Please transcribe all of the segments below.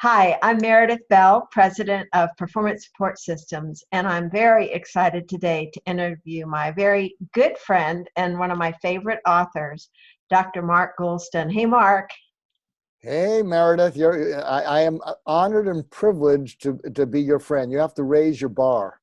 Hi, I'm Meredith Bell, President of Performance Support Systems, and I'm very excited today to interview my very good friend and one of my favorite authors, Dr. Mark Goulston. Hey, Mark. Hey, Meredith, I am honored and privileged to be your friend. You have to raise your bar.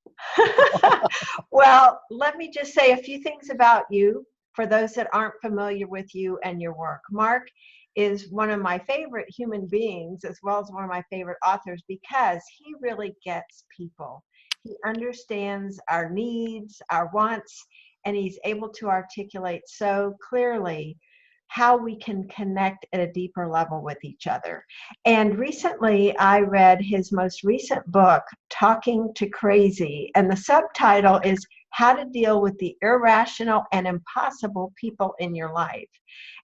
Well, let me just say a few things about you for those that aren't familiar with you and your work. Mark is one of my favorite human beings as well as one of my favorite authors because he really gets people. He understands our needs, our wants, and he's able to articulate so clearly how we can connect at a deeper level with each other. And recently I read his most recent book, Talking to Crazy, and the subtitle is How to Deal with the Irrational and Impossible People in Your Life.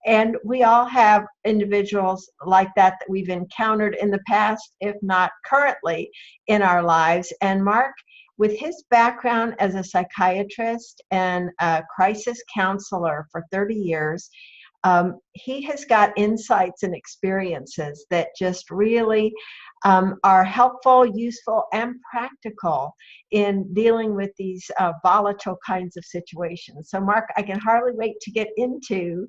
And we all have individuals like that we've encountered in the past, if not currently in our lives. And Mark, with his background as a psychiatrist and a crisis counselor for 30 years, he has got insights and experiences that just really are helpful, useful, and practical in dealing with these volatile kinds of situations. So, Mark, I can hardly wait to get into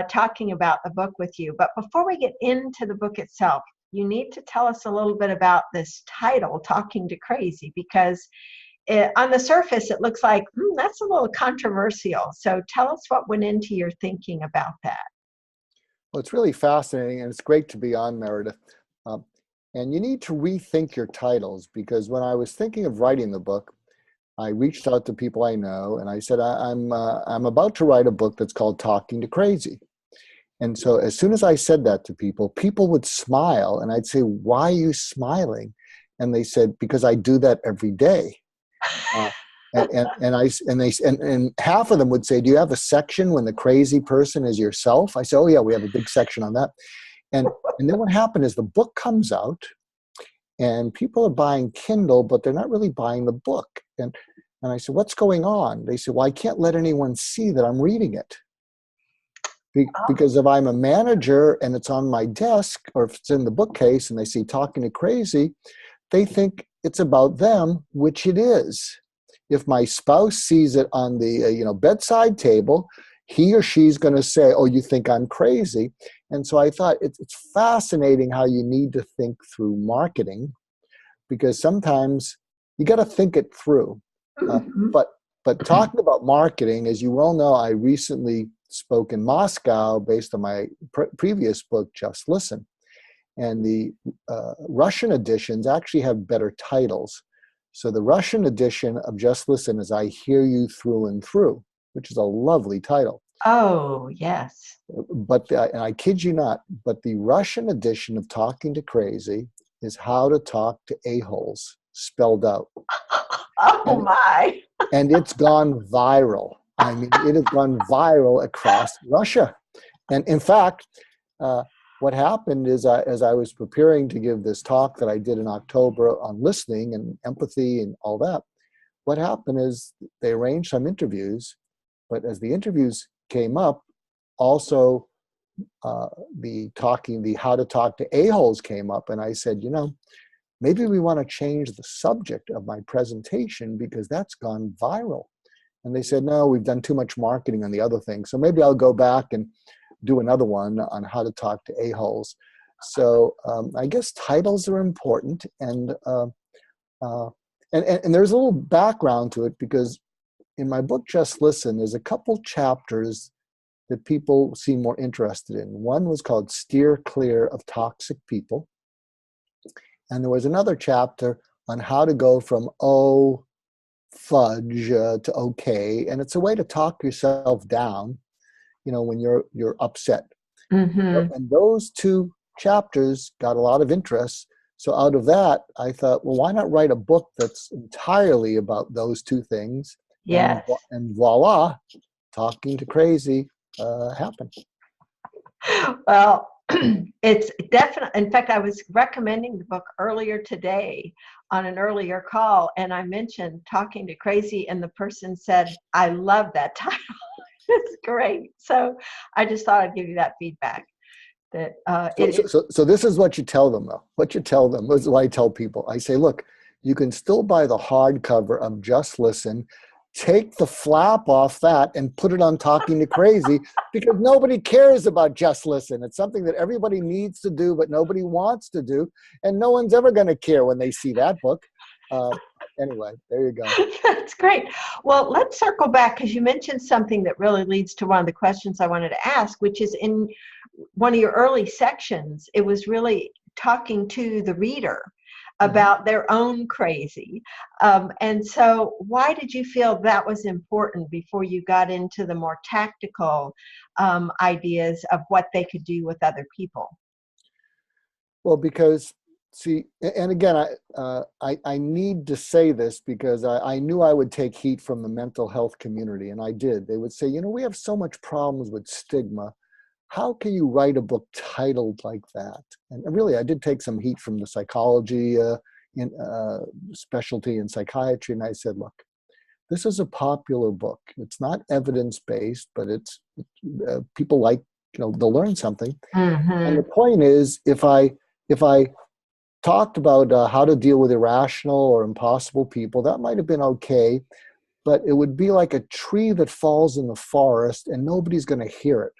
talking about the book with you. But before we get into the book itself, you need to tell us a little bit about this title, Talking to Crazy, because on the surface, it looks like that's a little controversial. So tell us what went into your thinking about that. Well, it's really fascinating, and it's great to be on, Meredith. And you need to rethink your titles, because when I was thinking of writing the book, I reached out to people I know, and I said, I'm about to write a book that's called Talking to Crazy. And so as soon as I said that to people, people would smile, and I'd say, why are you smiling? And they said, because I do that every day. And half of them would say, do you have a section when the crazy person is yourself? I say, oh yeah, we have a big section on that. And then what happened is the book comes out and people are buying Kindle, but they're not really buying the book. And I said, what's going on? They said, well, I can't let anyone see that I'm reading it. Because if I'm a manager and it's on my desk, or if it's in the bookcase and they see Talking to Crazy, they think it's about them, which it is. If my spouse sees it on the bedside table, he or she's going to say, oh, you think I'm crazy. And so I thought it's fascinating how you need to think through marketing, because sometimes you got to think it through. But talking about marketing, as you well know, I recently spoke in Moscow based on my previous book, Just Listen. And the Russian editions actually have better titles. So the Russian edition of Just Listen is I Hear You Through and Through, which is a lovely title. Oh, yes. But and I kid you not, but the Russian edition of Talking to Crazy is How to Talk to A-Holes, spelled out. Oh, my. And it's gone viral. I mean, it has gone viral across Russia. And in fact, what happened is as I was preparing to give this talk that I did in October on listening and empathy and all that, what happened is they arranged some interviews, but as the interviews came up, also the How to Talk to A-Holes came up, and I said, maybe we want to change the subject of my presentation because that's gone viral. And they said, no, we've done too much marketing on the other thing, so maybe I'll go back and do another one on how to talk to a-holes. So I guess titles are important, and there's a little background to it, because in my book Just Listen, there's a couple chapters that people seem more interested in. One was called Steer Clear of Toxic People, and there was another chapter on how to go from fudge to okay, and it's a way to talk yourself down when you're upset. And those two chapters got a lot of interest. So out of that, I thought, well, why not write a book that's entirely about those two things? Yes. And voila, Talking to Crazy happened. Well, it's definitely, in fact, I was recommending the book earlier today on an earlier call, and I mentioned Talking to Crazy, and the person said, I love that title. It's great. So I just thought I'd give you that feedback. That So, so this is what you tell them, though. What you tell them is what I tell people. I say, look, you can still buy the hardcover of Just Listen, take the flap off that and put it on Talking to Crazy, because nobody cares about Just Listen. It's something that everybody needs to do, but nobody wants to do. And no one's ever going to care when they see that book. Anyway, there you go. That's great. Well, let's circle back because you mentioned something that really leads to one of the questions I wanted to ask, which is in one of your early sections, it was really talking to the reader about their own crazy. And so why did you feel that was important before you got into the more tactical ideas of what they could do with other people? Well, because see, and again, I need to say this because I knew I would take heat from the mental health community, and I did. They would say, you know, we have so much problems with stigma. How can you write a book titled like that? And really, I did take some heat from the psychology specialty in psychiatry, and I said, look, this is a popular book. It's not evidence-based, but it's people like, you know, they'll learn something. And the point is, if I talked about how to deal with irrational or impossible people, that might have been okay, but it would be like a tree that falls in the forest and nobody's going to hear it.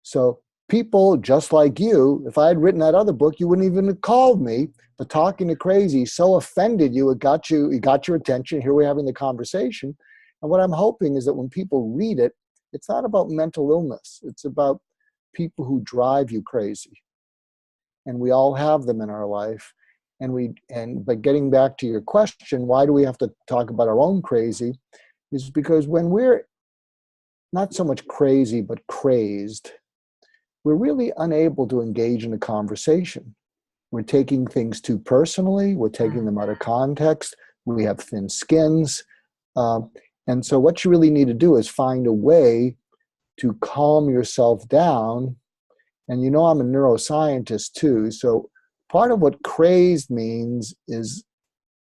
So people just like you, if I had written that other book, you wouldn't even have called me. But Talking to Crazy so offended you, it got your attention. Here we're having the conversation. And what I'm hoping is that when people read it, it's not about mental illness. It's about people who drive you crazy. And we all have them in our life. But getting back to your question, why do we have to talk about our own crazy? Is because when we're not so much crazy, but crazed, we're really unable to engage in a conversation. We're taking things too personally. We're taking them out of context. We have thin skins. And so what you really need to do is find a way to calm yourself down. And you know I'm a neuroscientist too. So part of what crazed means is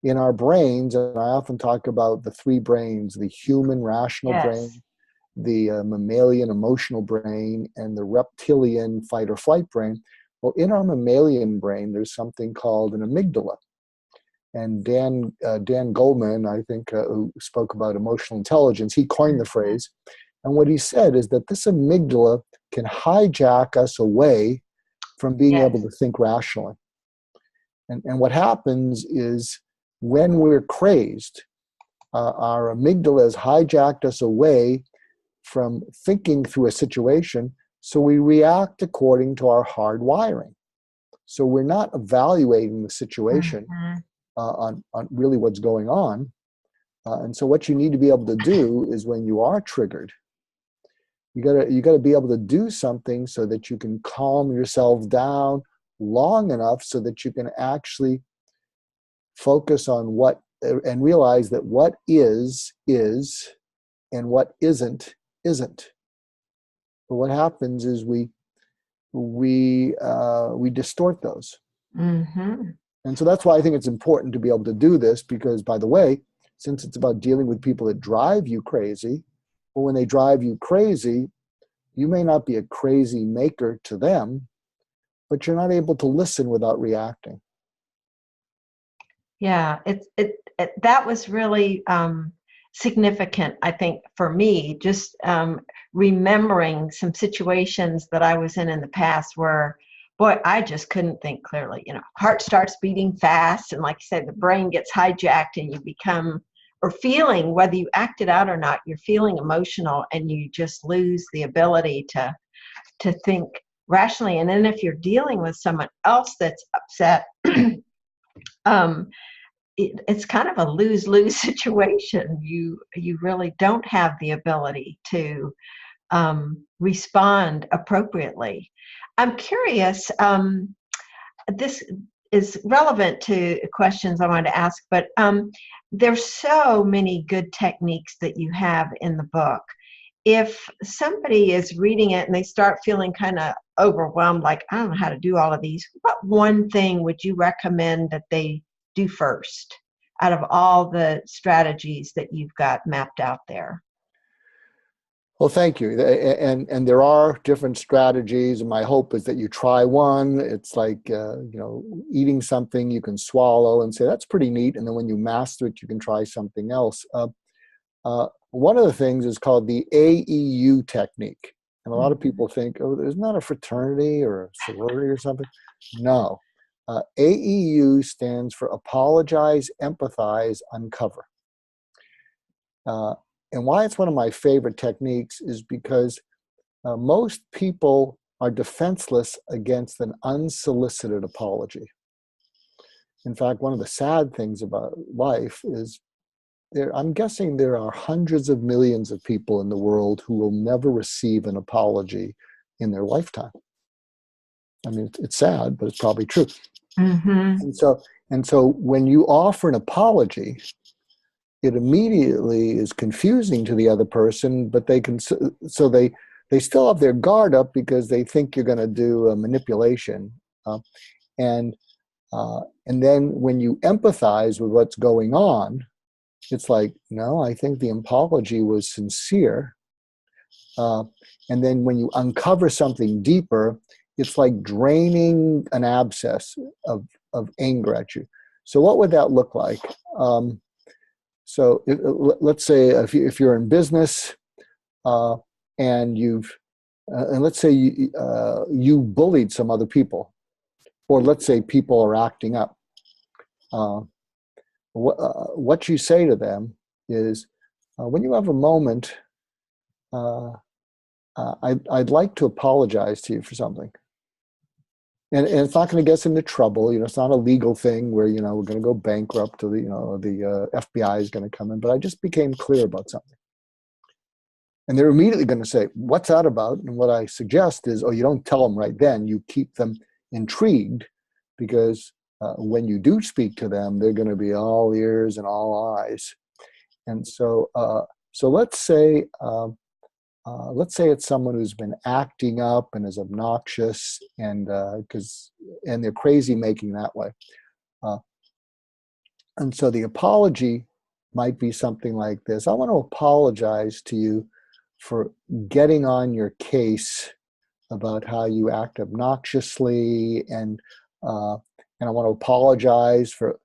in our brains, and I often talk about the three brains, the human rational brain, the mammalian emotional brain, and the reptilian fight or flight brain. Well, in our mammalian brain, there's something called an amygdala. And Dan Goldman, I think, who spoke about emotional intelligence, he coined the phrase. And what he said is that this amygdala can hijack us away from being able to think rationally. And what happens is when we're crazed, our amygdala has hijacked us away from thinking through a situation, so we react according to our hard wiring. So we're not evaluating the situation on really what's going on. And so what you need to be able to do is when you are triggered, you gotta be able to do something so that you can calm yourself down long enough so that you can actually focus on what and realize that what is and what isn't. But what happens is we distort those. And so that's why I think it's important to be able to do this, because, by the way, since it's about dealing with people that drive you crazy, well, when they drive you crazy, you may not be a crazy maker to them, but you're not able to listen without reacting. Yeah, that was really significant, I think, for me, just remembering some situations that I was in the past where, boy, I just couldn't think clearly. You know, heart starts beating fast, and like you said, the brain gets hijacked, and you become, or feeling, whether you act it out or not, you're feeling emotional, and you just lose the ability to think rationally. And then if you're dealing with someone else that's upset, it's kind of a lose-lose situation. You really don't have the ability to respond appropriately. I'm curious, this is relevant to questions I wanted to ask, but there's so many good techniques that you have in the book. If somebody is reading it and they start feeling kind of overwhelmed, like, I don't know how to do all of these, what one thing would you recommend that they do first out of all the strategies that you've got mapped out there? Well, thank you. And there are different strategies. And my hope is that you try one. It's like, eating something you can swallow and say, that's pretty neat. And then when you master it, you can try something else. One of the things is called the AEU technique. And a lot of people think, oh, there's not a fraternity or a sorority or something. No. AEU stands for apologize, empathize, uncover. And why it's one of my favorite techniques is because most people are defenseless against an unsolicited apology. In fact, one of the sad things about life is I'm guessing there are hundreds of millions of people in the world who will never receive an apology in their lifetime. I mean, it's sad, but it's probably true. Mm-hmm. And so when you offer an apology, it immediately is confusing to the other person, but they still have their guard up because they think you're going to do a manipulation. And then when you empathize with what's going on, it's like, no, I think the apology was sincere. And then when you uncover something deeper, it's like draining an abscess of anger at you. So what would that look like? So let's say if you're in business and let's say you bullied some other people, or let's say people are acting up. What you say to them is, when you have a moment, I'd like to apologize to you for something. And it's not going to get us into trouble. It's not a legal thing where, we're going to go bankrupt or the FBI is going to come in. But I just became clear about something. And they're immediately going to say, what's that about? And what I suggest is, you don't tell them right then. You keep them intrigued, because when you do speak to them, they're going to be all ears and all eyes. And so let's say it's someone who's been acting up and is obnoxious, and they're crazy making that way. And so the apology might be something like this: I want to apologize to you for getting on your case about how you act obnoxiously, and I want to apologize for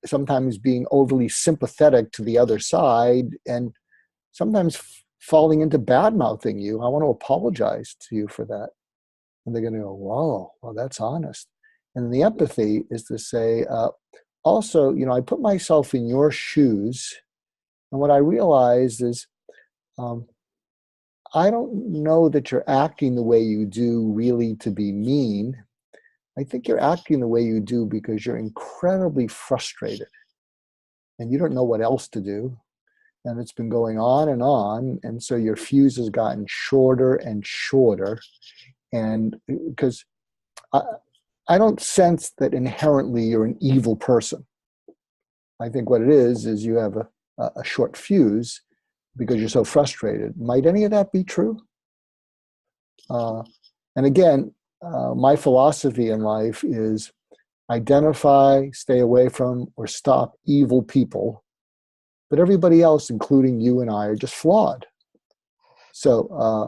sometimes being overly sympathetic to the other side, and sometimes falling into bad-mouthing you. I want to apologize to you for that. And they're going to go, whoa, well, that's honest. And the empathy is to say, also, I put myself in your shoes, and what I realized is, I don't know that you're acting the way you do really to be mean. I think you're acting the way you do because you're incredibly frustrated and you don't know what else to do. And it's been going on. And so your fuse has gotten shorter and shorter. And because I don't sense that inherently you're an evil person. I think what it is you have a short fuse because you're so frustrated. Might any of that be true? And again, my philosophy in life is identify, stay away from, or stop evil people. But everybody else, including you and I, are just flawed. So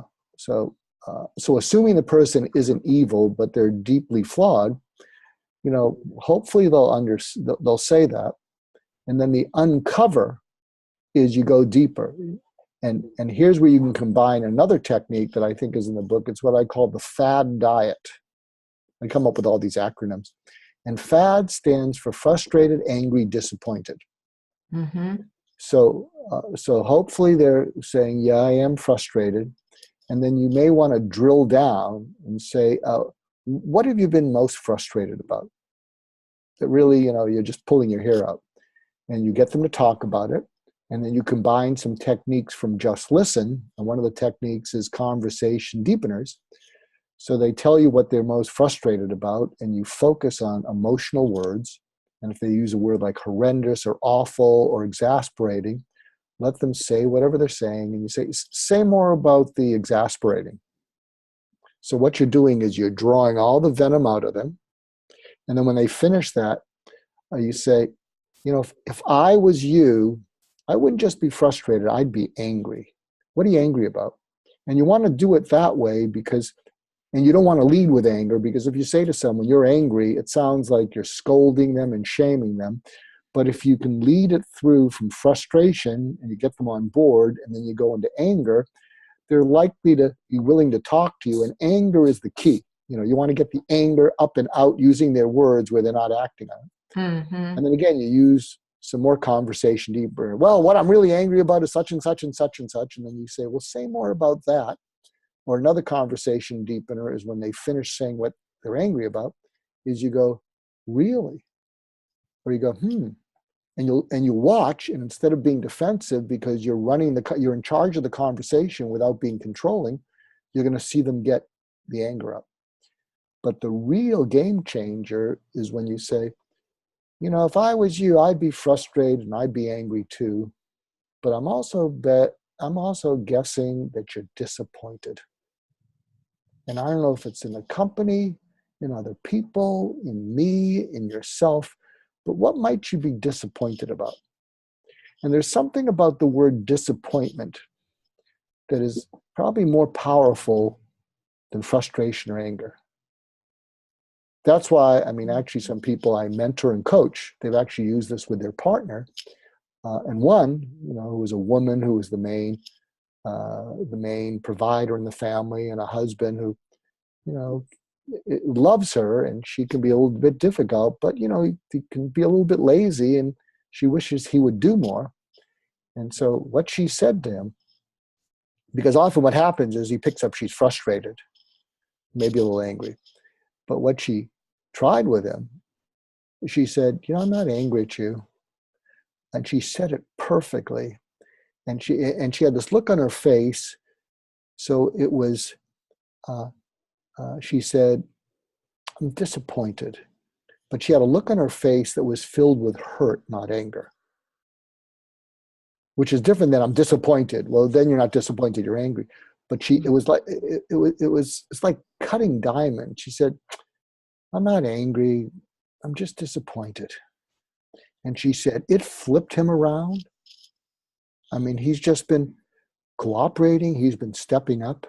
assuming the person isn't evil, but they're deeply flawed, hopefully they'll say that. And then the uncover is you go deeper. And here's where you can combine another technique that I think is in the book. It's what I call the FAD diet. I come up with all these acronyms. And FAD stands for frustrated, angry, disappointed. Mm-hmm. So hopefully they're saying, yeah, I am frustrated. And then you may want to drill down and say, what have you been most frustrated about? That really, you're just pulling your hair out. And you get them to talk about it. And then you combine some techniques from Just Listen. And one of the techniques is conversation deepeners. So they tell you what they're most frustrated about, and you focus on emotional words. And if they use a word like horrendous or awful or exasperating, let them say whatever they're saying. And you say more about the exasperating. So what you're doing is you're drawing all the venom out of them. And then when they finish that, you say, if I was you, I wouldn't just be frustrated, I'd be angry. What are you angry about? And you want to do it that way because, and you don't want to lead with anger, because if you say to someone, you're angry, it sounds like you're scolding them and shaming them. But if you can lead it through from frustration and you get them on board and then you go into anger, they're likely to be willing to talk to you. And anger is the key. You want to get the anger up and out using their words where they're not acting on it. Mm-hmm. And then again, you use some more conversation deeper. Well, what I'm really angry about is such and such and such and such. And then you say, well, say more about that. Or another conversation deepener is when they finish saying what they're angry about, is you go, really? Or you go, and you watch, and instead of being defensive because you're in charge of the conversation without being controlling, you're going to see them get the anger up. But the real game changer is when you say, if I was you, I'd be frustrated and I'd be angry too. But I'm also guessing that you're disappointed. And I don't know if it's in the company, in other people, in me, in yourself, but what might you be disappointed about? And there's something about the word disappointment that is probably more powerful than frustration or anger. That's why, actually some people I mentor and coach, they've actually used this with their partner. And one, who was a woman who was the main provider in the family, and a husband who, loves her, and she can be a little bit difficult, but, he can be a little bit lazy, and she wishes he would do more. And so what she said to him, because often what happens is he picks up, she's frustrated, maybe a little angry. But what she tried with him, she said, I'm not angry at you. And she said it perfectly. And she had this look on her face. So it was, she said, I'm disappointed. But she had a look on her face that was filled with hurt, not anger. Which is different than I'm disappointed. Well, then you're not disappointed, you're angry. But it's like cutting diamond. She said, I'm not angry, I'm just disappointed. And she said, it flipped him around. He's just been cooperating, he's been stepping up.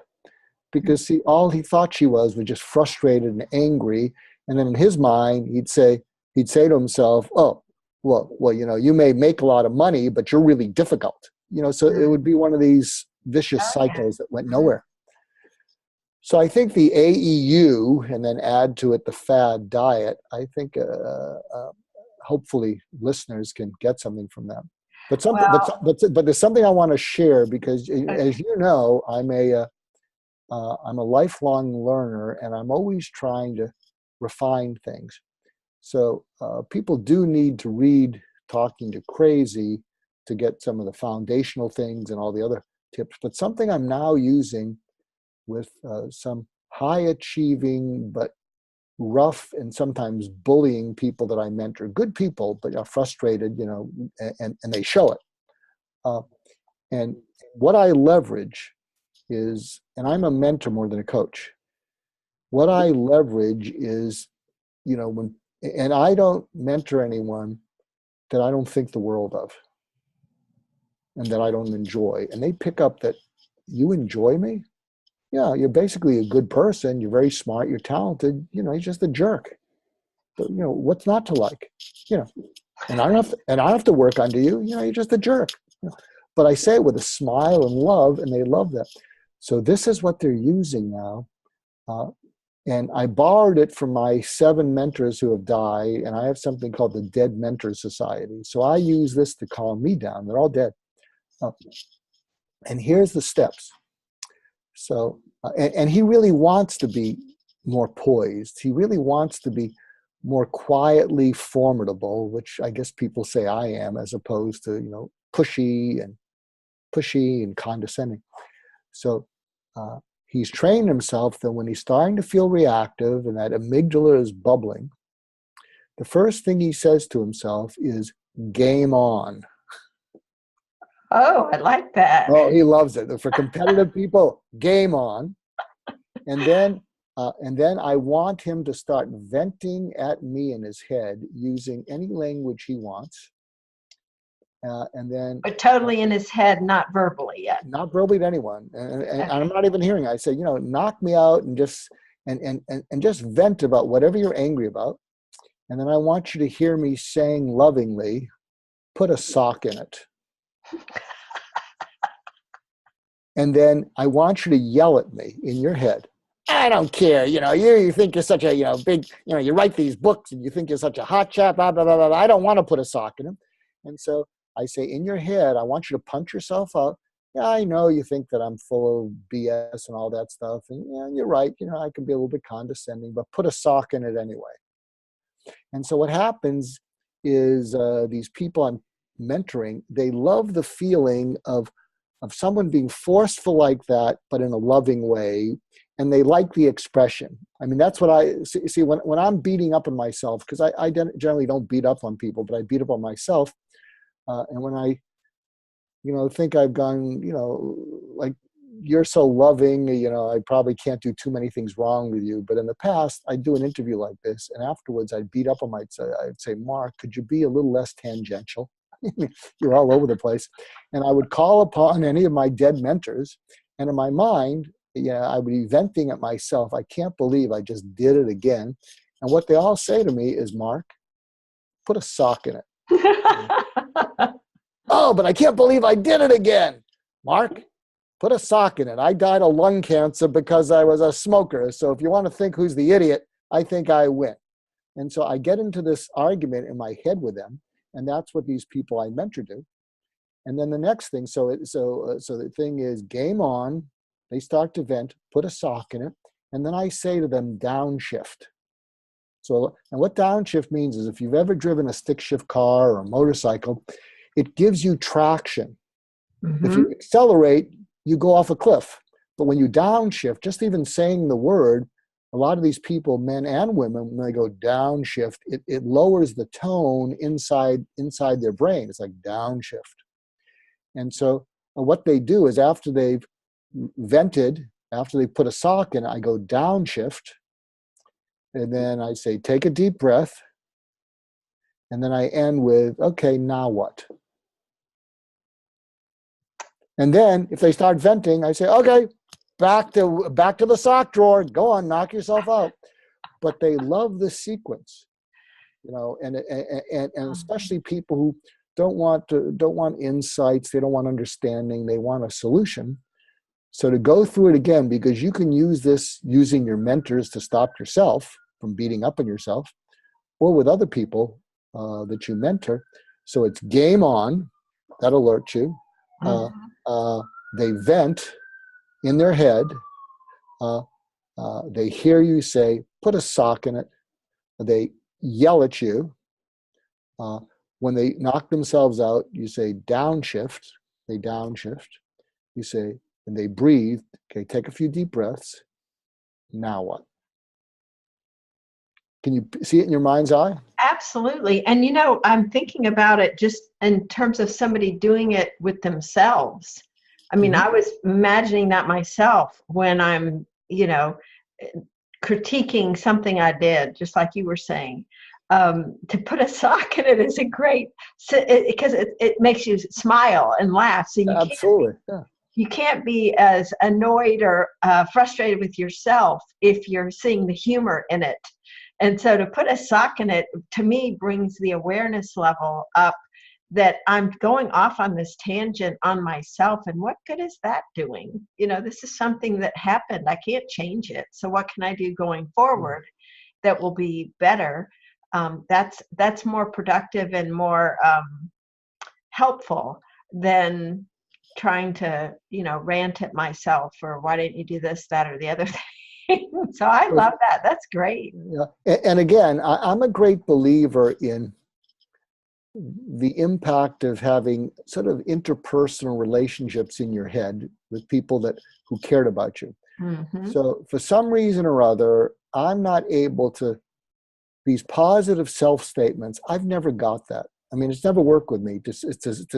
Because all he thought she was just frustrated and angry. And then in his mind, he'd say to himself, oh, well, you may make a lot of money, but you're really difficult. So it would be one of these vicious cycles that went nowhere. So I think the AEU, and then add to it the fad diet, I think hopefully listeners can get something from them. But there's something I want to share, because as you know, I'm a lifelong learner, and I'm always trying to refine things. So people do need to read Talking to Crazy to get some of the foundational things and all the other tips. But something I'm now using with some high-achieving but rough and sometimes bullying people that I mentor, good people, but are frustrated, and they show it. And what I leverage is, and I'm a mentor more than a coach, what I leverage is, and I don't mentor anyone that I don't think the world of and that I don't enjoy. And they pick up that, you enjoy me? Yeah, you're basically a good person. You're very smart. You're talented. You're just a jerk. But, what's not to like? And I don't have to work under you. You're just a jerk. But I say it with a smile and love, and they love that. So this is what they're using now. And I borrowed it from my 7 mentors who have died, and I have something called the Dead Mentor Society. So I use this to calm me down. They're all dead. And here's the steps. So, and he really wants to be more poised. He really wants to be more quietly formidable, which I guess people say I am, as opposed to, pushy and condescending. So he's trained himself that when he's starting to feel reactive and that amygdala is bubbling, the first thing he says to himself is, game on. Oh, I like that. Oh, he loves it. For competitive people, game on. And then I want him to start venting at me in his head using any language he wants. And then But totally in his head, not verbally yet. not verbally to anyone, and Okay. I'm not even hearing. I say, knock me out and just and just vent about whatever you're angry about, and then I want you to hear me saying lovingly, put a sock in it. And then I want you to yell at me in your head. I don't care. You think you're such a, big, you write these books and you think you're such a hot chap, blah, blah, blah, blah. I don't want to put a sock in him. And so I say, in your head, I want you to punch yourself out. Yeah, I know you think that I'm full of BS and all that stuff. And yeah, you're right. I can be a little bit condescending, but put a sock in it anyway. And so what happens is these people I'm mentoring, they love the feeling of someone being forceful like that, but in a loving way. And they like the expression. I mean, that's what I see when I'm beating up on myself, because I generally don't beat up on people, but I beat up on myself. And when I, think I've gone, like, you're so loving, I probably can't do too many things wrong with you. But in the past, I'd do an interview like this, and afterwards I'd beat up on myself. I'd say, Mark, could you be a little less tangential? You're all over the place. And I would call upon any of my dead mentors, and in my mind, I would be venting at myself. I can't believe I just did it again. And what they all say to me is, Mark, put a sock in it. Oh, but I can't believe I did it again. Mark, put a sock in it. I died of lung cancer because I was a smoker. So if you want to think who's the idiot, I think I win. And so I get into this argument in my head with them. And that's what these people I mentor do. And then the next thing, so the thing is game on. They start to vent, put a sock in it. And then I say to them, downshift. So, and what downshift means is if you've ever driven a stick shift car or a motorcycle, it gives you traction. Mm-hmm. If you accelerate, you go off a cliff. But when you downshift, just even saying the word, a lot of these people, men and women, when they go downshift, it lowers the tone inside their brain. It's like downshift. And so what they do is after they've vented, after they put a sock in, I go downshift. And then I say, take a deep breath. And then I end with, okay, now what? And then if they start venting, I say, okay, back to the sock drawer. Go on, knock yourself out. But they love the sequence, and especially people who don't want insights, they don't want understanding, they want a solution. So to go through it again, because you can use this using your mentors to stop yourself from beating up on yourself, or with other people that you mentor. So it's game on, that alerts you. They vent in their head. They hear you say, put a sock in it. They yell at you. When they knock themselves out, you say downshift. They downshift. You say, and they breathe. Okay, take a few deep breaths. Now what? Can you see it in your mind's eye? Absolutely. And, I'm thinking about it just in terms of somebody doing it with themselves. I mean, I was imagining that myself when I'm, critiquing something I did, just like you were saying. To put a sock in it is a great, because it makes you smile and laugh. So you can't be as annoyed or frustrated with yourself if you're seeing the humor in it. And so to put a sock in it, to me, brings the awareness level up that I'm going off on this tangent on myself. And what good is that doing? This is something that happened. I can't change it. So what can I do going forward that will be better? That's more productive and more helpful than trying to, rant at myself or why didn't you do this, that, or the other thing. So I love that. That's great. Yeah. And again, I'm a great believer in the impact of having sort of interpersonal relationships in your head with people who cared about you. Mm-hmm. So for some reason or other, I'm not able to, these positive self-statements, I've never got that. I mean, it's never worked with me to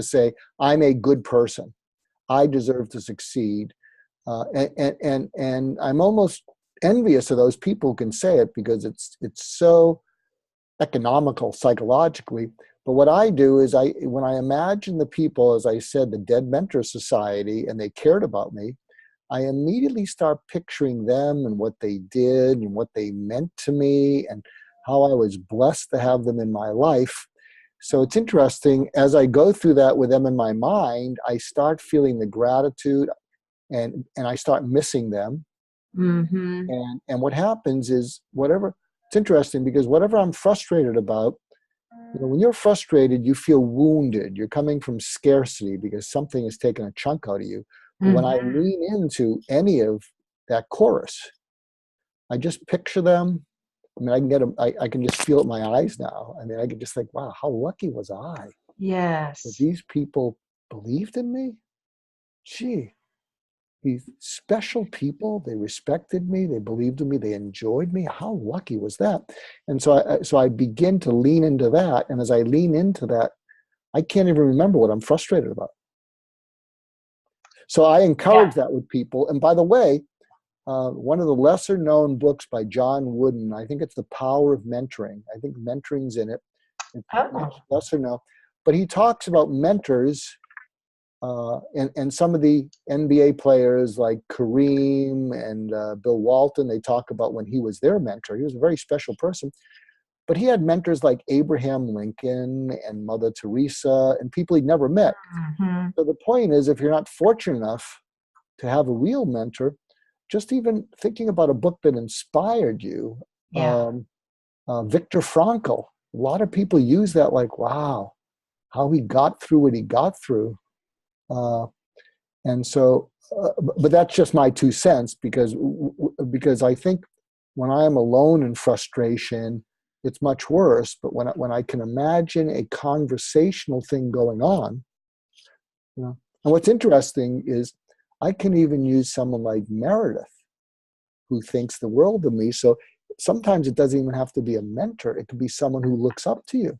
say, I'm a good person. I deserve to succeed. And I'm almost envious of those people who can say it because it's so economical psychologically. But what I do is when I imagine the people, as I said, the Dead Mentor Society, and they cared about me, I immediately start picturing them and what they did and what they meant to me and how I was blessed to have them in my life. So it's interesting, as I go through that with them in my mind, I start feeling the gratitude and I start missing them. Mm-hmm. And what happens is it's interesting because whatever I'm frustrated about, when you're frustrated, you feel wounded. You're coming from scarcity because something has taken a chunk out of you. But when I Mm-hmm. lean into any of that chorus, I just picture them. I mean, I can get them. I can just feel it in my eyes now. I mean, I can just think, wow, how lucky was I that Yes. these people believed in me? Gee, these special people, they respected me, they believed in me, they enjoyed me. How lucky was that? And so I begin to lean into that. And as I lean into that, I can't even remember what I'm frustrated about. So I Yeah. encourage that with people. And by the way, one of the lesser known books by John Wooden, I think it's The Power of Mentoring. I think mentoring's in it. It's much Oh. lesser known. But he talks about mentors and some of the NBA players like Kareem and Bill Walton. They talk about when he was their mentor. He was a very special person. But he had mentors like Abraham Lincoln and Mother Teresa and people he'd never met. Mm-hmm. So the point is, if you're not fortunate enough to have a real mentor, just even thinking about a book that inspired you, Yeah. Viktor Frankl, a lot of people use that like, wow, how he got through what he got through. And so, but that's just my 2 cents because I think when I am alone in frustration, it's much worse. But when I can imagine a conversational thing going on, and what's interesting is I can even use someone like Meredith, who thinks the world of me. So sometimes it doesn't even have to be a mentor. It could be someone who looks up to you.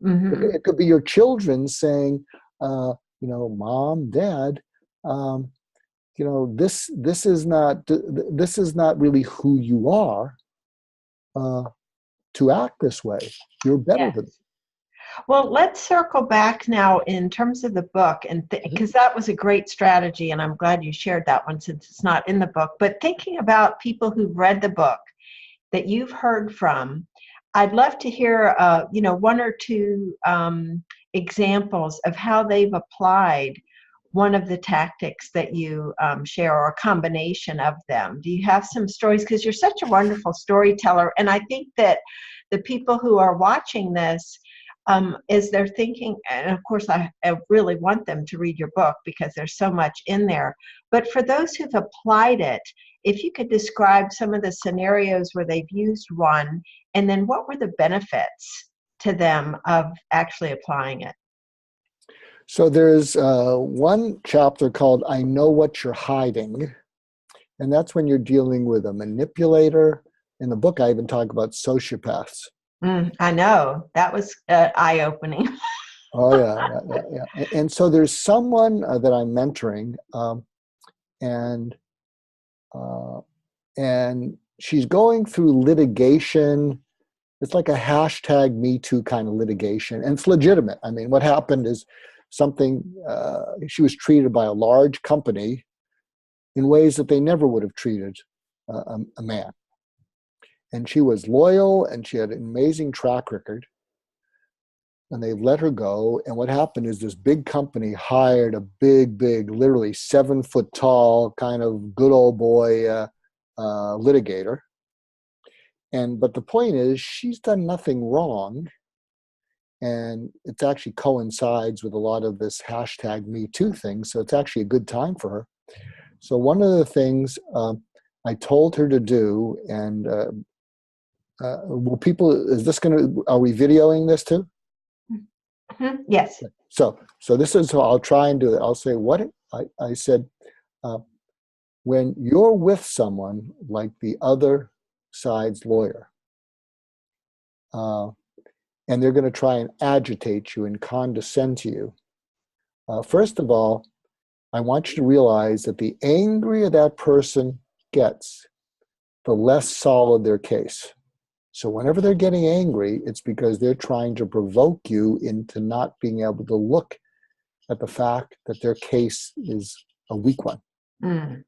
Mm-hmm. It could be your children saying, Mom, Dad, um, this is not really who you are to act this way. You're better than. Yes. Well, let's circle back now in terms of the book, and because that was a great strategy, and I'm glad you shared that one since it's not in the book. But thinking about people who've read the book that you've heard from, I'd love to hear, one or two examples of how they've applied one of the tactics that you share, or a combination of them. Do you have some stories? Because you're such a wonderful storyteller, and I think that the people who are watching this, as they're thinking, and of course I really want them to read your book because there's so much in there, but for those who've applied it, if you could describe some of the scenarios where they've used one, and then what were the benefits to them of actually applying it? So there's one chapter called I Know What You're Hiding. And that's when you're dealing with a manipulator. In the book, I even talk about sociopaths. I know. That was eye-opening. Oh, yeah. And so there's someone that I'm mentoring, and she's going through litigation. It's like a hashtag Me Too kind of litigation, and it's legitimate. I mean, what happened is something, she was treated by a large company in ways that they never would have treated a man. And she was loyal, and she had an amazing track record. And they let her go. And what happened is this big company hired a big, literally 7-foot tall, kind of good old boy litigator. But the point is, she's done nothing wrong. And it actually coincides with a lot of this hashtag Me Too thing. So it's actually a good time for her. So one of the things I told her to do, and will people, are we videoing this too? Mm-hmm. Yes. So this is how I'll try and do it. I'll say what I said, when you're with someone like the other side's lawyer, and they're going to try and agitate you and condescend to you, first of all, I want you to realize that the angrier that person gets, the less solid their case. So whenever they're getting angry, it's because they're trying to provoke you into not being able to look at the fact that their case is a weak one. Mm.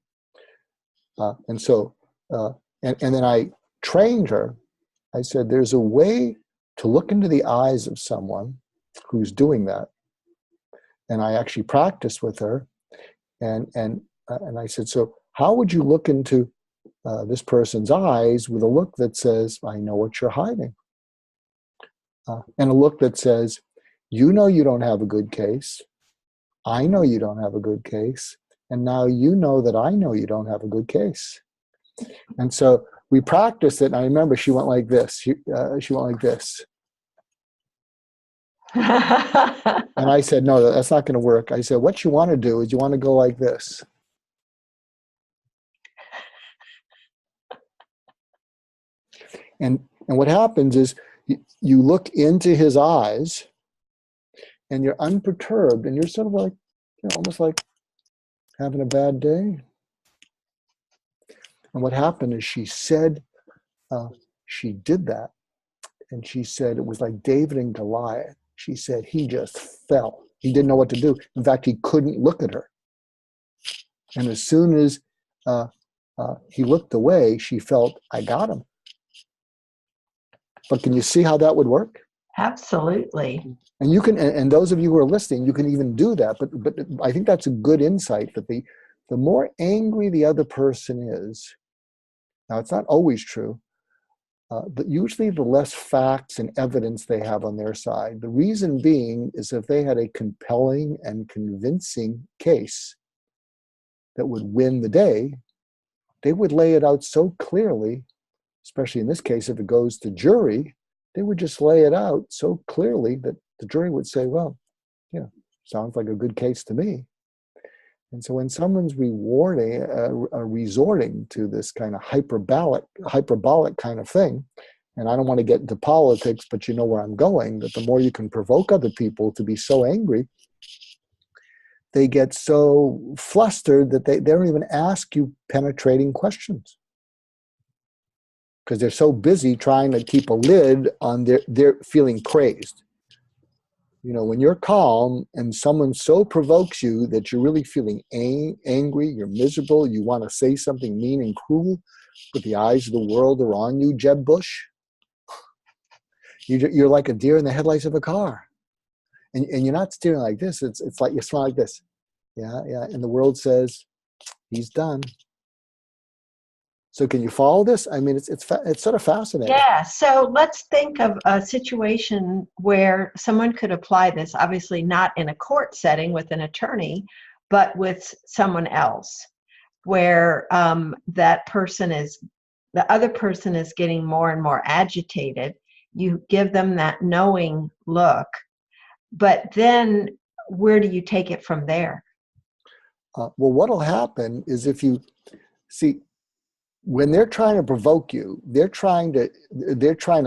And so, and then I trained her. I said, there's a way to look into the eyes of someone who's doing that. And I actually practiced with her. And I said, so how would you look into this person's eyes with a look that says, I know what you're hiding? And a look that says, you know you don't have a good case. I know you don't have a good case. And now you know that I know you don't have a good case. And so we practiced it. And I remember she went like this. She went like this. And I said, no, that's not going to work. I said, what you want to do is you want to go like this. And what happens is you look into his eyes and you're unperturbed and you're sort of like, almost like having a bad day. And what happened is she said, she did that. And she said, it was like David and Goliath. She said, he just fell. He didn't know what to do. In fact, he couldn't look at her. And as soon as he looked away, she felt, I got him. But can you see how that would work? Absolutely. And you can, and those of you who are listening, you can even do that. But I think that's a good insight that the more angry the other person is, now it's not always true, but usually the less facts and evidence they have on their side. The reason being is if they had a compelling and convincing case that would win the day, they would lay it out so clearly, especially in this case, if it goes to jury, they would just lay it out so clearly that the jury would say, well, sounds like a good case to me. And so when someone's resorting to this kind of hyperbolic kind of thing, and I don't want to get into politics, but you know where I'm going, that the more you can provoke other people to be so angry, they get so flustered that they don't even ask you penetrating questions. Because they're so busy trying to keep a lid on their feeling crazed. When you're calm and someone so provokes you that you're really feeling angry, you're miserable, you want to say something mean and cruel, but the eyes of the world are on you, Jeb Bush. You're like a deer in the headlights of a car. And you're not steering like this. It's like you smile like this. Yeah. And the world says, he's done. So can you follow this? I mean, it's sort of fascinating. Yeah. So let's think of a situation where someone could apply this, obviously not in a court setting with an attorney, but with someone else, where the other person is getting more and more agitated. You give them that knowing look, but then where do you take it from there? Well, what'll happen is if you see, when they're trying to provoke you, they're trying to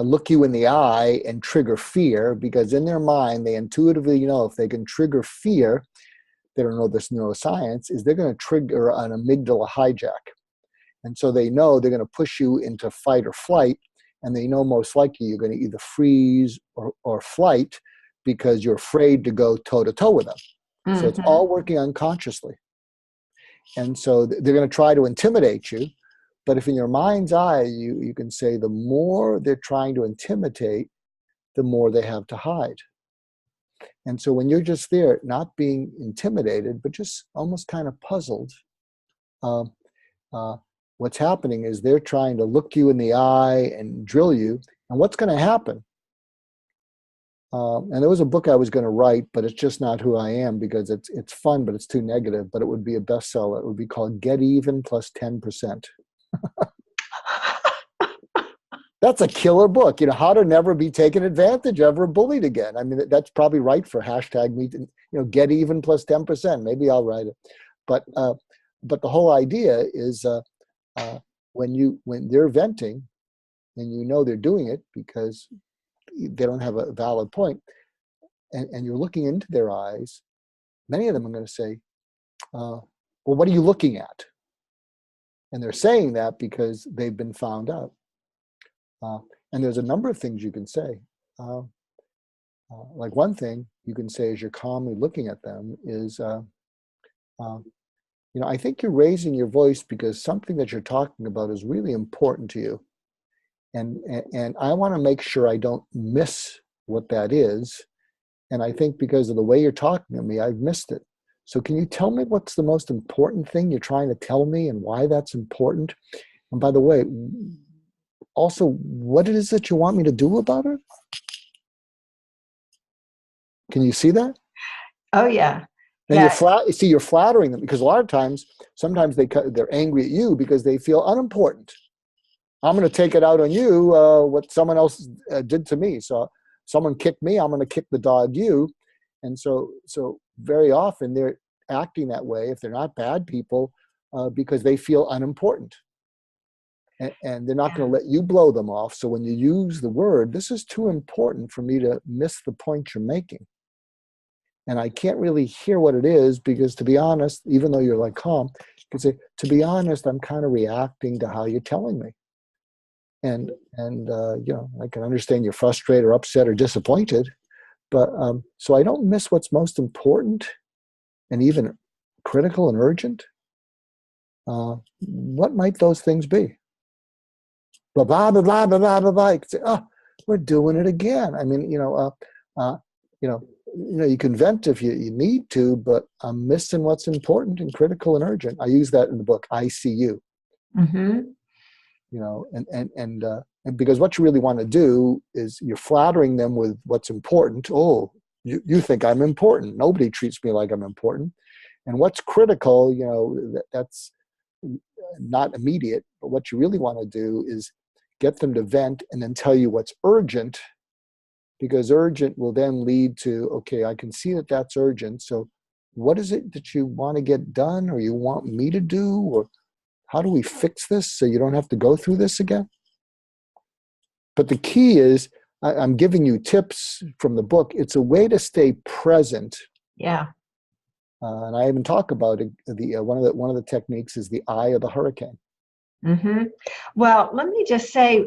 look you in the eye and trigger fear, because in their mind, they intuitively know if they can trigger fear, they don't know this neuroscience, is they're going to trigger an amygdala hijack. And so they know they're going to push you into fight or flight, and they know most likely you're going to either freeze or flight because you're afraid to go toe-to-toe with them. Mm-hmm. So it's all working unconsciously. And so they're going to try to intimidate you. But if in your mind's eye, you can say the more they're trying to intimidate, the more they have to hide. And so when you're just there, not being intimidated, but just almost kind of puzzled, what's happening is they're trying to look you in the eye and drill you. And what's going to happen? And there was a book I was going to write, but it's just not who I am, because it's fun, but it's too negative. But it would be a bestseller. It would be called Get Even plus 10%. That's a killer book. How to never be taken advantage of or bullied again. I mean, that's probably right for hashtag me. Get even plus 10%. Maybe I'll write it. But the whole idea is when they're venting, and they're doing it because they don't have a valid point, and you're looking into their eyes, many of them are going to say, well, what are you looking at? And they're saying that because they've been found out. And there's a number of things you can say. Like one thing you can say as you're calmly looking at them is, I think you're raising your voice because something that you're talking about is really important to you. And I want to make sure I don't miss what that is. And I think because of the way you're talking to me, I've missed it. So can you tell me what's the most important thing you're trying to tell me and why that's important? And by the way, also, what it is that you want me to do about it? Can you see that? Oh, yeah. And you're flattering them, because a lot of times, sometimes they're angry at you because they feel unimportant. I'm going to take it out on you, what someone else did to me. So someone kicked me, I'm going to kick the dog you. And so very often they're acting that way, if they're not bad people, because they feel unimportant. And they're not going to let you blow them off. So when you use the word, this is too important for me to miss the point you're making. And I can't really hear what it is because, to be honest, even though you're like calm, you can say, to be honest, I'm kind of reacting to how you're telling me. And I can understand you're frustrated or upset or disappointed, but so I don't miss what's most important and even critical and urgent. What might those things be? Blah, blah, blah, blah, blah, blah, blah, blah. You can say, oh, we're doing it again. I mean, you can vent if you need to, but I'm missing what's important and critical and urgent. I use that in the book, I See You. Mm-hmm. And because what you really want to do is you're flattering them with what's important. Oh, you think I'm important. Nobody treats me like I'm important. And what's critical, that's not immediate, but what you really want to do is get them to vent and then tell you what's urgent, because urgent will then lead to, okay, I can see that that's urgent. So what is it that you want to get done or you want me to do? Or how do we fix this so you don't have to go through this again? But the key is, I'm giving you tips from the book. It's a way to stay present. Yeah. And I even talk about it. One of the techniques is the eye of the hurricane. Mm-hmm. Well, let me just say,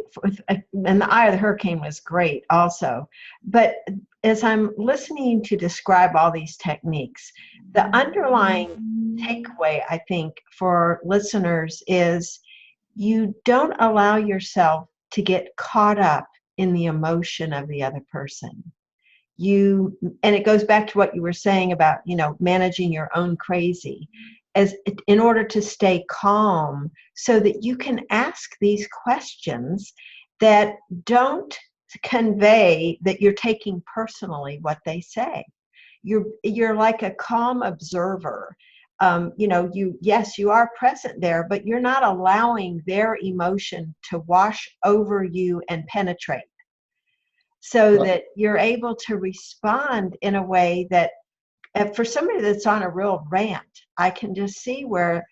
and the eye of the hurricane was great also. But as I'm listening to describe all these techniques, the underlying takeaway, I think, for listeners is you don't allow yourself to get caught up in the emotion of the other person. And it goes back to what you were saying about, managing your own crazy, as in order to stay calm so that you can ask these questions that don't convey that you're taking personally what they say. You're like a calm observer. You are present there, but you're not allowing their emotion to wash over you and penetrate, so that you're able to respond in a way that, for somebody that's on a real rant, I can just see where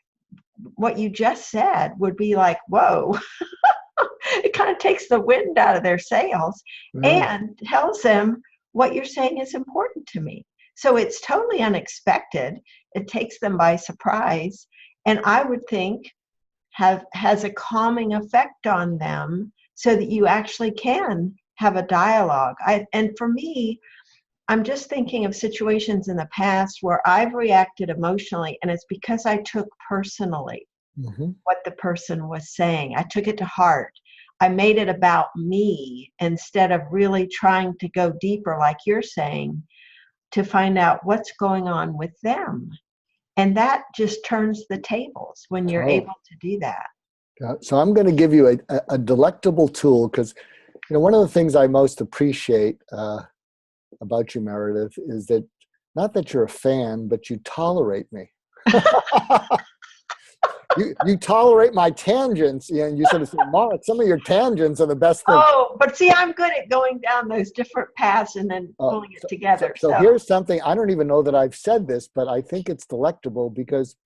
what you just said would be like, whoa. It kind of takes the wind out of their sails and tells them what you're saying is important to me. So it's totally unexpected. It takes them by surprise. And I would think has a calming effect on them so that you actually can have a dialogue. And for me, I'm just thinking of situations in the past where I've reacted emotionally, and it's because I took personally what the person was saying. I took it to heart. I made it about me instead of really trying to go deeper, like you're saying, to find out what's going on with them. And that just turns the tables when you're able to do that. So I'm going to give you a delectable tool, because one of the things I most appreciate about you, Meredith, is that not that you're a fan, but you tolerate me. You tolerate my tangents, and you sort of say, Mark, some of your tangents are the best thing. Oh, but see, I'm good at going down those different paths and then pulling it together. So here's something, I don't even know that I've said this, but I think it's delectable, because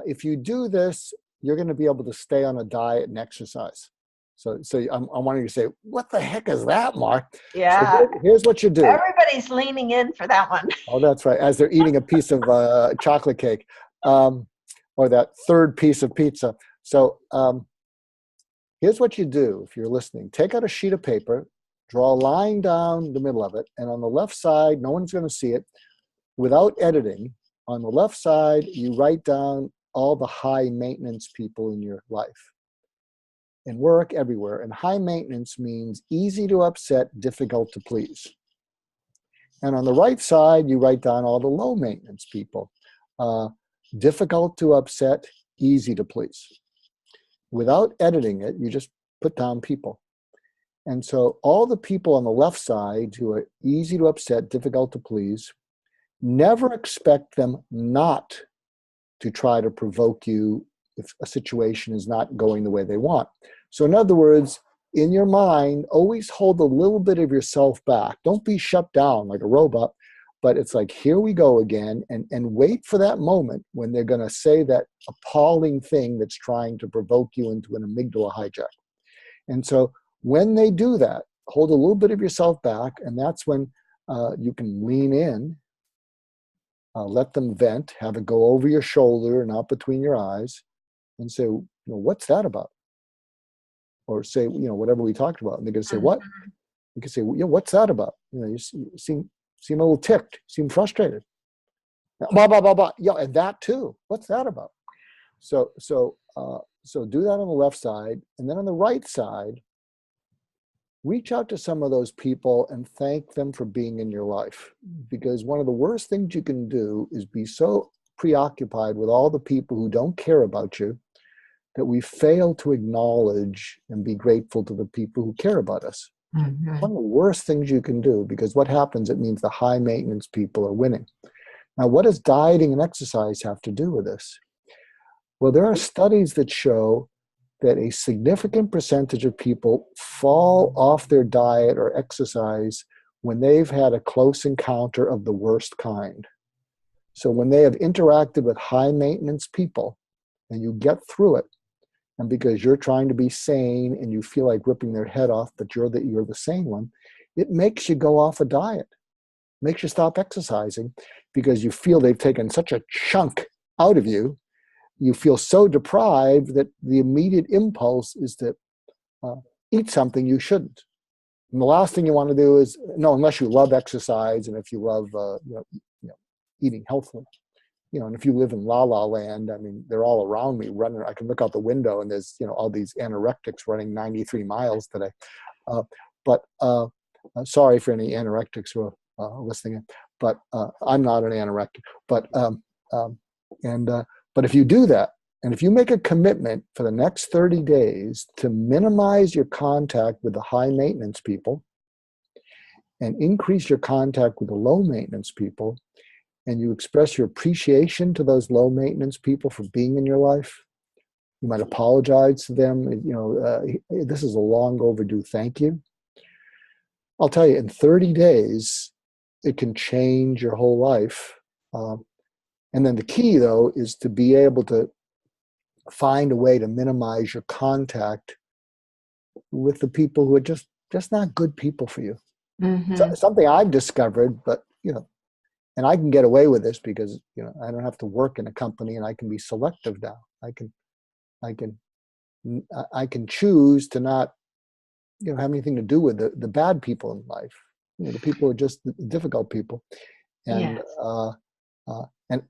if you do this, you're going to be able to stay on a diet and exercise. So I'm wanting to say, what the heck is that, Mark? Yeah. So here's what you do. Everybody's leaning in for that one. Oh, that's right. As they're eating a piece of chocolate cake, or that third piece of pizza. So Here's what you do if you're listening. Take out a sheet of paper, draw a line down the middle of it, and on the left side, no one's going to see it, without editing, on the left side, you write down all the high maintenance people in your life. In work, everywhere. And high maintenance means easy to upset, difficult to please. And on the right side, you write down all the low maintenance people. Difficult to upset, easy to please. Without editing it, you just put down people. And so all the people on the left side who are easy to upset, difficult to please, never expect them not to try to provoke you if a situation is not going the way they want. So in other words, in your mind, always hold a little bit of yourself back. Don't be shut down like a robot, but it's like, here we go again, and wait for that moment when they're going to say that appalling thing that's trying to provoke you into an amygdala hijack. And so when they do that, hold a little bit of yourself back, and that's when you can lean in, let them vent, have it go over your shoulder, not between your eyes, and say, what's that about? Or say, whatever we talked about. And they're going to say, what? You can say, what's that about? You seem a little ticked, seem frustrated. Blah, blah, blah, blah. Yeah, and that too. What's that about? So do that on the left side. And then on the right side, reach out to some of those people and thank them for being in your life. Because one of the worst things you can do is be so preoccupied with all the people who don't care about you that we fail to acknowledge and be grateful to the people who care about us. Mm-hmm. One of the worst things you can do, because what happens, it means the high maintenance people are winning. Now, what does dieting and exercise have to do with this? Well, there are studies that show that a significant percentage of people fall off their diet or exercise when they've had a close encounter of the worst kind. So when they have interacted with high maintenance people and you get through it, and because you're trying to be sane and you feel like ripping their head off, but you're the sane one, it makes you go off a diet, makes you stop exercising because you feel they've taken such a chunk out of you. You feel so deprived that the immediate impulse is to eat something you shouldn't. And the last thing you want to do is, unless you love exercise and if you love eating healthily. And if you live in La La Land, I mean, they're all around me running. I can look out the window and there's, all these anorectics running 93 miles today. But sorry for any anorectics who are listening in, but I'm not an anorectic. But if you do that, and if you make a commitment for the next 30 days to minimize your contact with the high maintenance people and increase your contact with the low maintenance people, and you express your appreciation to those low maintenance people for being in your life, you might apologize to them. This is a long overdue thank you. I'll tell you, in 30 days, it can change your whole life. And then the key, though, is to be able to find a way to minimize your contact with the people who are just not good people for you. Mm-hmm. So, something I've discovered, but, and I can get away with this because, I don't have to work in a company and I can be selective now. I can choose to not, have anything to do with the bad people in life. The people who are just the difficult people. And, yes.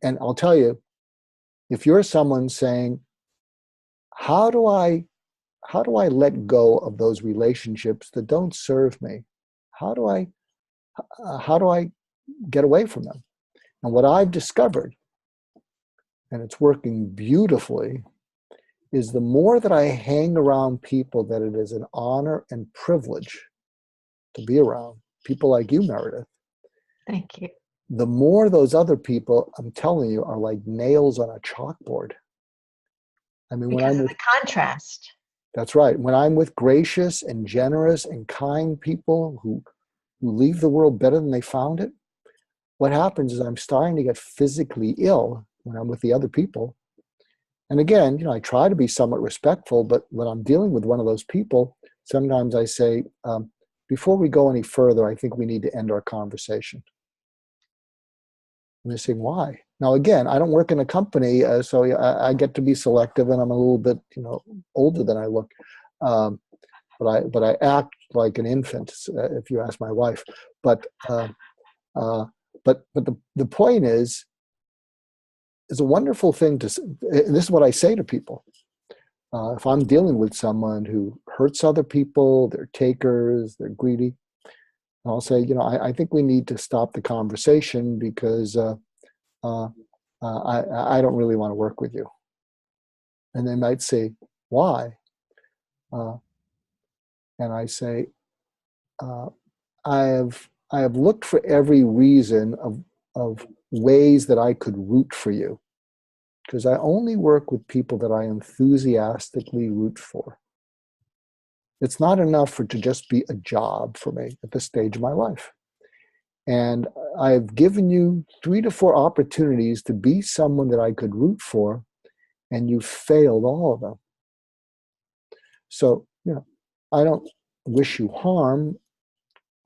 And I'll tell you, if you're someone saying, how do I let go of those relationships that don't serve me? How do I get away from them? And what I've discovered, and it's working beautifully, is the more that I hang around people that it is an honor and privilege to be around, people like you, Meredith. Thank you. The more those other people, I'm telling you, are like nails on a chalkboard. I mean, because of the contrast. That's right. When I'm with gracious and generous and kind people who leave the world better than they found it, what happens is I'm starting to get physically ill when I'm with the other people. And again, I try to be somewhat respectful, but when I'm dealing with one of those people, sometimes I say, before we go any further, I think we need to end our conversation. And they say, why? Now, again, I don't work in a company, so I get to be selective, and I'm a little bit, older than I look. but I act like an infant, if you ask my wife. But the point is, it's a wonderful thing to. And this is what I say to people. If I'm dealing with someone who hurts other people, they're takers, they're greedy, I'll say, I think we need to stop the conversation because I don't really want to work with you. And they might say, why? And I say, I have looked for every reason of ways that I could root for you, because I only work with people that I enthusiastically root for. It's not enough to just be a job for me at this stage of my life. And I've given you 3 to 4 opportunities to be someone that I could root for, and you failed all of them. So, I don't wish you harm.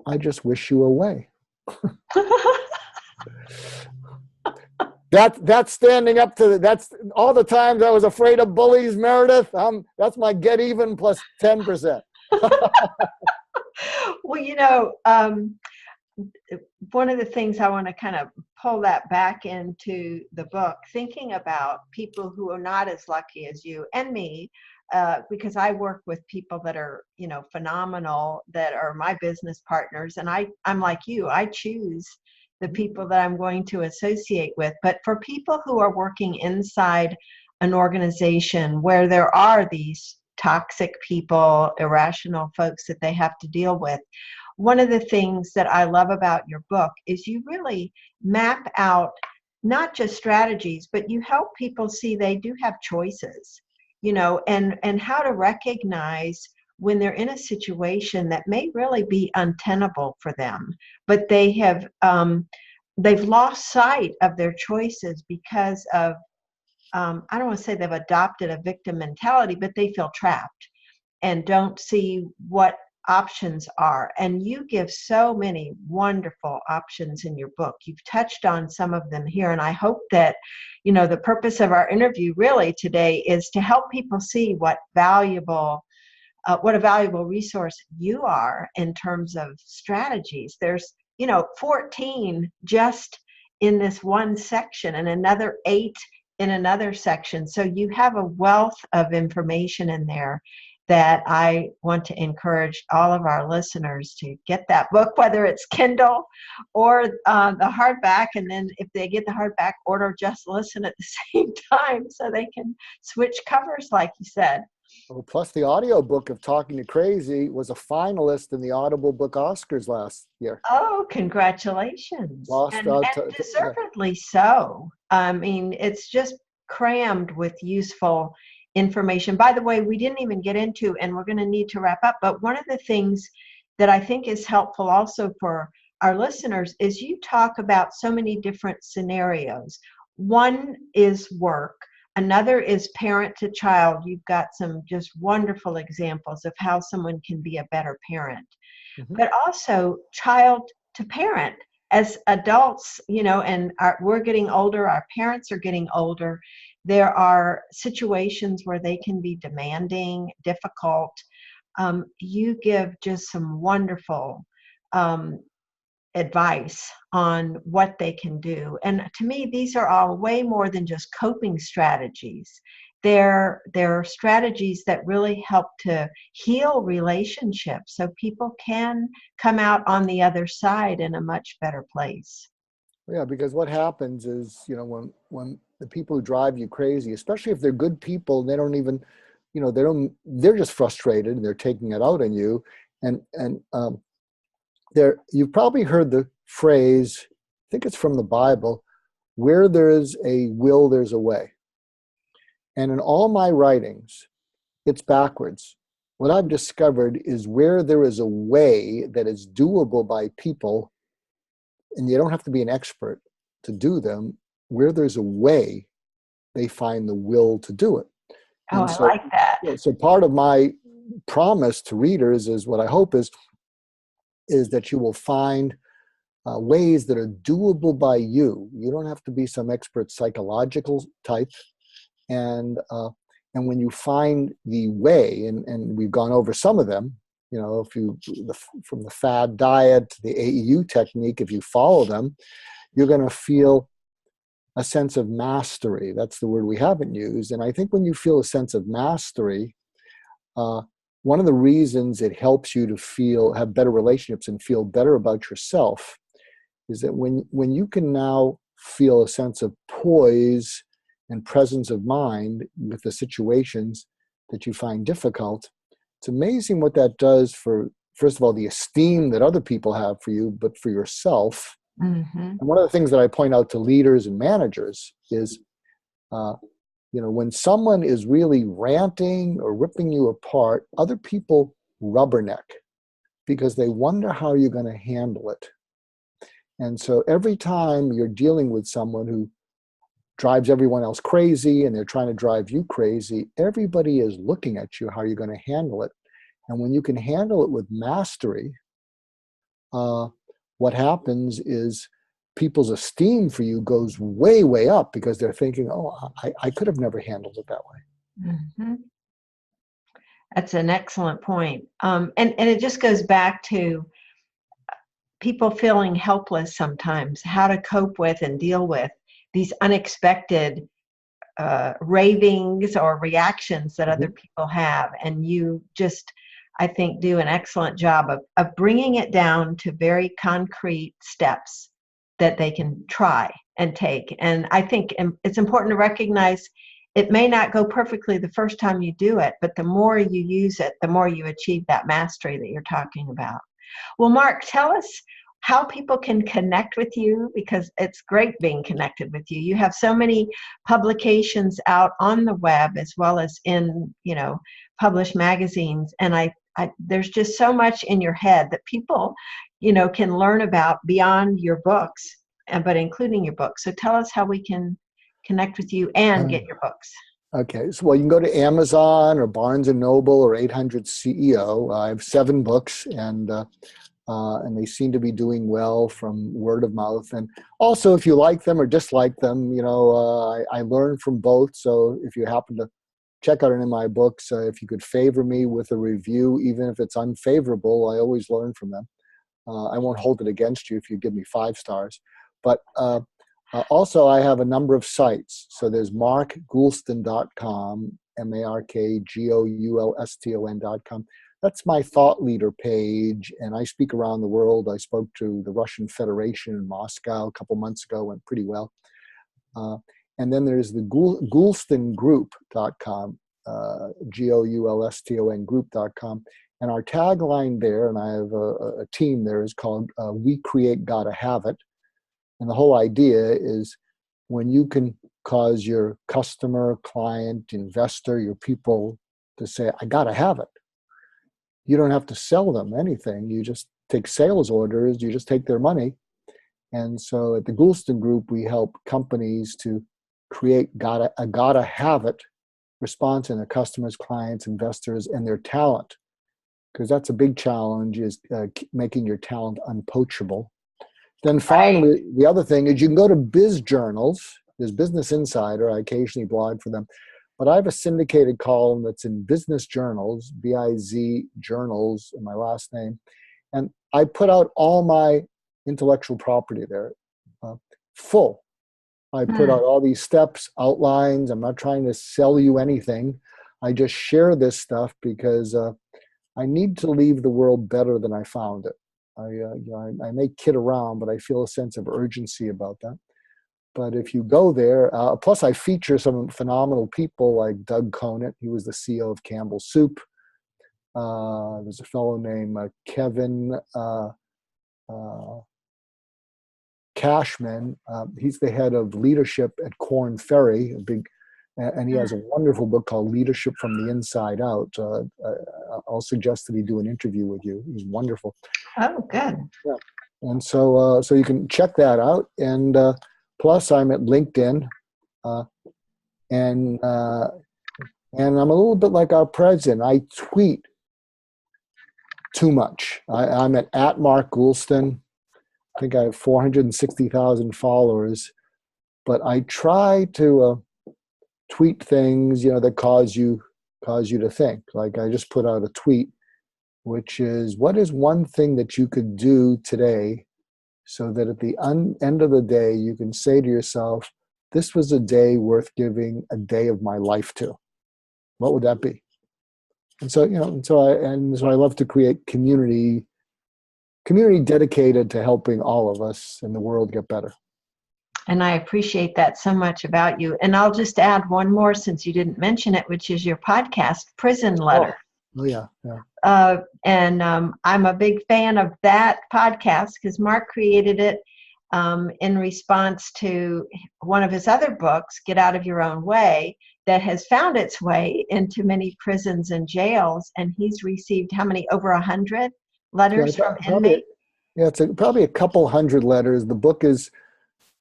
I just wish you away. That's standing up to that's all the times I was afraid of bullies, Meredith. That's my get even plus 10%. Well, one of the things I want to kind of pull that back into the book, thinking about people who are not as lucky as you and me, because I work with people that are, phenomenal, that are my business partners. And I'm like you, I choose the people that I'm going to associate with. But for people who are working inside an organization where there are these toxic people, irrational folks that they have to deal with, one of the things that I love about your book is you really map out not just strategies, but you help people see they do have choices, and how to recognize when they're in a situation that may really be untenable for them, but they've lost sight of their choices because of, I don't want to say they've adopted a victim mentality, but they feel trapped and don't see what options are. And you give so many wonderful options in your book. You've touched on some of them here, and I hope that the purpose of our interview really today is to help people see what a valuable resource you are in terms of strategies. There's 14 just in this one section and another 8 in another section, so you have a wealth of information in there that I want to encourage all of our listeners to get that book, whether it's Kindle or the hardback. And then if they get the hardback, order Just Listen at the same time so they can switch covers, like you said. Oh, plus the audio book of Talking to Crazy was a finalist in the Audible Book Oscars last year. Oh, congratulations. Lost And out deservedly so. I mean, it's just crammed with useful information. By the way, we didn't even get into, and we're going to need to wrap up, but one of the things that I think is helpful also for our listeners is you talk about so many different scenarios. One is work. Another is parent to child. You've got some just wonderful examples of how someone can be a better parent. Mm-hmm. But also child to parent. As adults, and we're getting older, our parents are getting older. There are situations where they can be demanding, difficult. You give just some wonderful advice on what they can do. And to me, these are all way more than just coping strategies. They're strategies that really help to heal relationships so people can come out on the other side in a much better place. Yeah, because what happens is, when the people who drive you crazy, especially if they're good people, they don't even, they're just frustrated and they're taking it out on you. And you've probably heard the phrase, I think it's from the Bible, where there is a will, there's a way. And in all my writings, it's backwards. What I've discovered is where there is a way that is doable by people, and you don't have to be an expert to do them, where there's a way, they find the will to do it. Oh, I like that. So part of my promise to readers is what I hope is that you will find ways that are doable by you. You don't have to be some expert psychological type. And And when you find the way, and we've gone over some of them, you know, from the fad diet to the AEU technique, if you follow them, you're going to feel a sense of mastery. That's the word we haven't used. And I think when you feel a sense of mastery, one of the reasons it helps you to have better relationships and feel better about yourself is that when you can now feel a sense of poise and presence of mind with the situations that you find difficult, it's amazing what that does for, first of all, the esteem that other people have for you, but for yourself. Mm-hmm. And one of the things that I point out to leaders and managers is, when someone is really ranting or ripping you apart, other people rubberneck because they wonder how you're going to handle it. And so every time you're dealing with someone who drives everyone else crazy and they're trying to drive you crazy, everybody is looking at you, how you're going to handle it. And when you can handle it with mastery, what happens is people's esteem for you goes way, way up because they're thinking, oh, I could have never handled it that way. Mm-hmm. That's an excellent point. And it just goes back to people feeling helpless sometimes, how to cope with and deal with these unexpected ravings or reactions that other people have. And you just, I think, do an excellent job of bringing it down to very concrete steps that they can try and take. And I think it's important to recognize it may not go perfectly the first time you do it, but the more you use it, the more you achieve that mastery that you're talking about. Well, Mark, tell us how people can connect with you, because it's great being connected with you. You have so many publications out on the web as well as in, published magazines. And there's just so much in your head that people, can learn about beyond your books, but including your books. So tell us how we can connect with you and get your books. Okay. So, well, you can go to Amazon or Barnes & Noble or 800 CEO. I have 7 books, and they seem to be doing well from word of mouth. And also, if you like them or dislike them, I learn from both. So if you happen to check out any of my books, if you could favor me with a review, even if it's unfavorable, I always learn from them. I won't hold it against you if you give me 5 stars. But also, I have a number of sites. So there's markgoulston.com, markgoulston.com. That's my thought leader page, and I speak around the world. I spoke to the Russian Federation in Moscow a couple months ago, went pretty well. And then there's the Goulstongroup.com, Goulston group.com. And our tagline there, and I have a team there, is called We Create Gotta Have It. And the whole idea is when you can cause your customer, client, investor, your people to say, I gotta have it. You don't have to sell them anything. You just take sales orders. You just take their money. And so at the Goulston Group, we help companies to create a gotta have it response in their customers, clients, investors, and their talent. Because that's a big challenge, is making your talent unpoachable. Then finally, the other thing is you can go to biz journals. There's Business Insider. I occasionally blog for them. But I have a syndicated column that's in business journals, BIZ journals, in my last name. And I put out all my intellectual property there, full. I put out all these steps, outlines. I'm not trying to sell you anything. I just share this stuff because I need to leave the world better than I found it. I may kid around, but I feel a sense of urgency about that. But if you go there, plus I feature some phenomenal people like Doug Conant. He was the CEO of Campbell Soup. There's a fellow named Kevin Cashman. He's the head of leadership at Korn Ferry, and he has a wonderful book called Leadership from the Inside Out. I'll suggest that he do an interview with you. He's wonderful. Oh, good. Yeah. And so you can check that out. And plus, I'm at LinkedIn, and I'm a little bit like our president. I tweet too much. I'm at Mark Goulston. I think I have 460,000 followers, but I try to tweet things, that cause you to think. Like I just put out a tweet, which is, what is one thing that you could do today so that at the end of the day, you can say to yourself, this was a day worth giving a day of my life to? What would that be? And so, so I love to create community dedicated to helping all of us in the world get better. And I appreciate that so much about you. And I'll just add one more, since you didn't mention it, which is your podcast, Prison Letter. Oh yeah, yeah. And I'm a big fan of that podcast because Mark created it in response to one of his other books, Get Out of Your Own Way, that has found its way into many prisons and jails. And he's received how many? Over 100 letters from inmates? Yeah, it's probably a couple hundred letters. The book is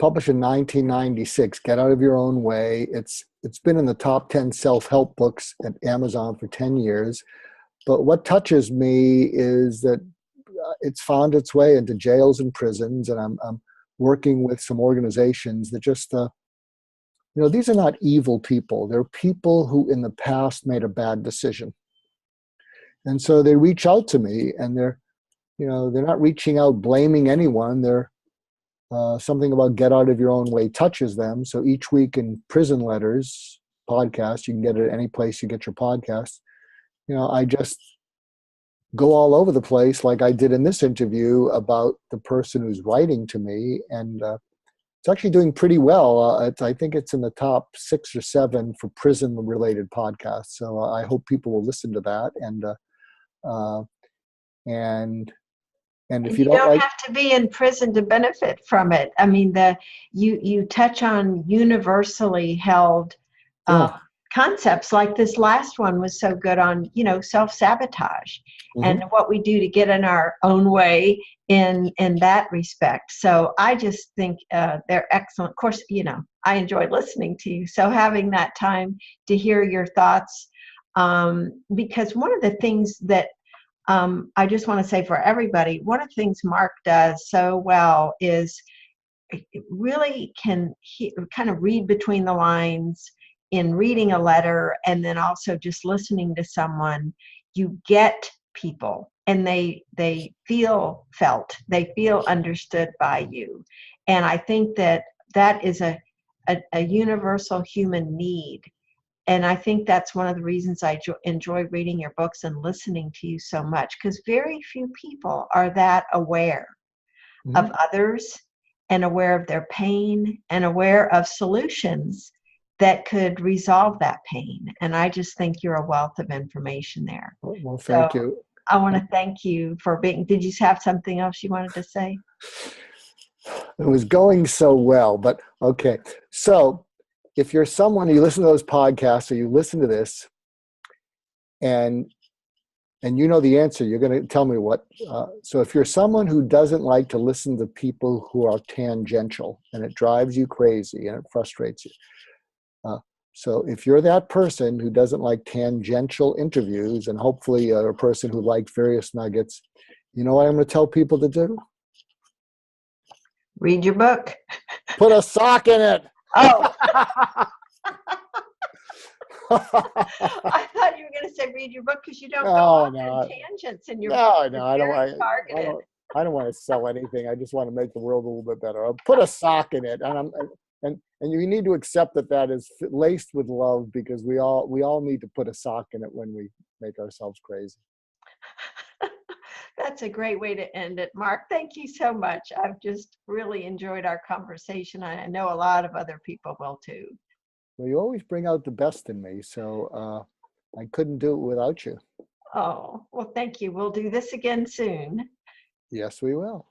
published in 1996, Get Out of Your Own Way. It's been in the top 10 self-help books at Amazon for 10 years. But what touches me is that it's found its way into jails and prisons, and I'm working with some organizations that just, these are not evil people. They're people who in the past made a bad decision. And so they reach out to me, and they're not reaching out blaming anyone. They're something about Get Out of Your Own Way touches them. So each week in Prison Letters podcast, you can get it at any place you get your podcasts. I just go all over the place like I did in this interview about the person who's writing to me. And it's actually doing pretty well. I think it's in the top 6 or 7 for prison-related podcasts. So I hope people will listen to that. And if you don't have to be in prison to benefit from it. I mean, you touch on universally held concepts, like this last one was so good on, self-sabotage and what we do to get in our own way in that respect. So I just think they're excellent. Of course, I enjoyed listening to you. So having that time to hear your thoughts, because one of the things that I just want to say for everybody, one of the things Mark does so well is really can kind of read between the lines in reading a letter, and then also just listening to someone. You get people, and they feel felt, they feel understood by you. And I think that is a universal human need. And I think that's one of the reasons I enjoy reading your books and listening to you so much, because very few people are that aware of others and aware of their pain and aware of solutions that could resolve that pain. And I just think you're a wealth of information there. Well, thank you. I want to thank you for being. Did you have something else you wanted to say? It was going so well, but okay. So if you're someone, you listen to those podcasts or you listen to this and you know the answer, you're going to tell me what. So if you're someone who doesn't like to listen to people who are tangential and it drives you crazy and it frustrates you. So if you're that person who doesn't like tangential interviews, and hopefully a person who likes various nuggets, you know what I'm going to tell people to do? Read your book. Put a sock in it. Oh. I thought you were going to say read your book because you don't go off on tangents in your book. No, I don't want to sell anything. I just want to make the world a little bit better. I'll put a sock in it, and you need to accept that is laced with love, because we all need to put a sock in it when we make ourselves crazy. That's a great way to end it, Mark. Thank you so much. I've just really enjoyed our conversation. I know a lot of other people will too. Well, you always bring out the best in me, so I couldn't do it without you. Oh, well, thank you. We'll do this again soon. Yes, we will.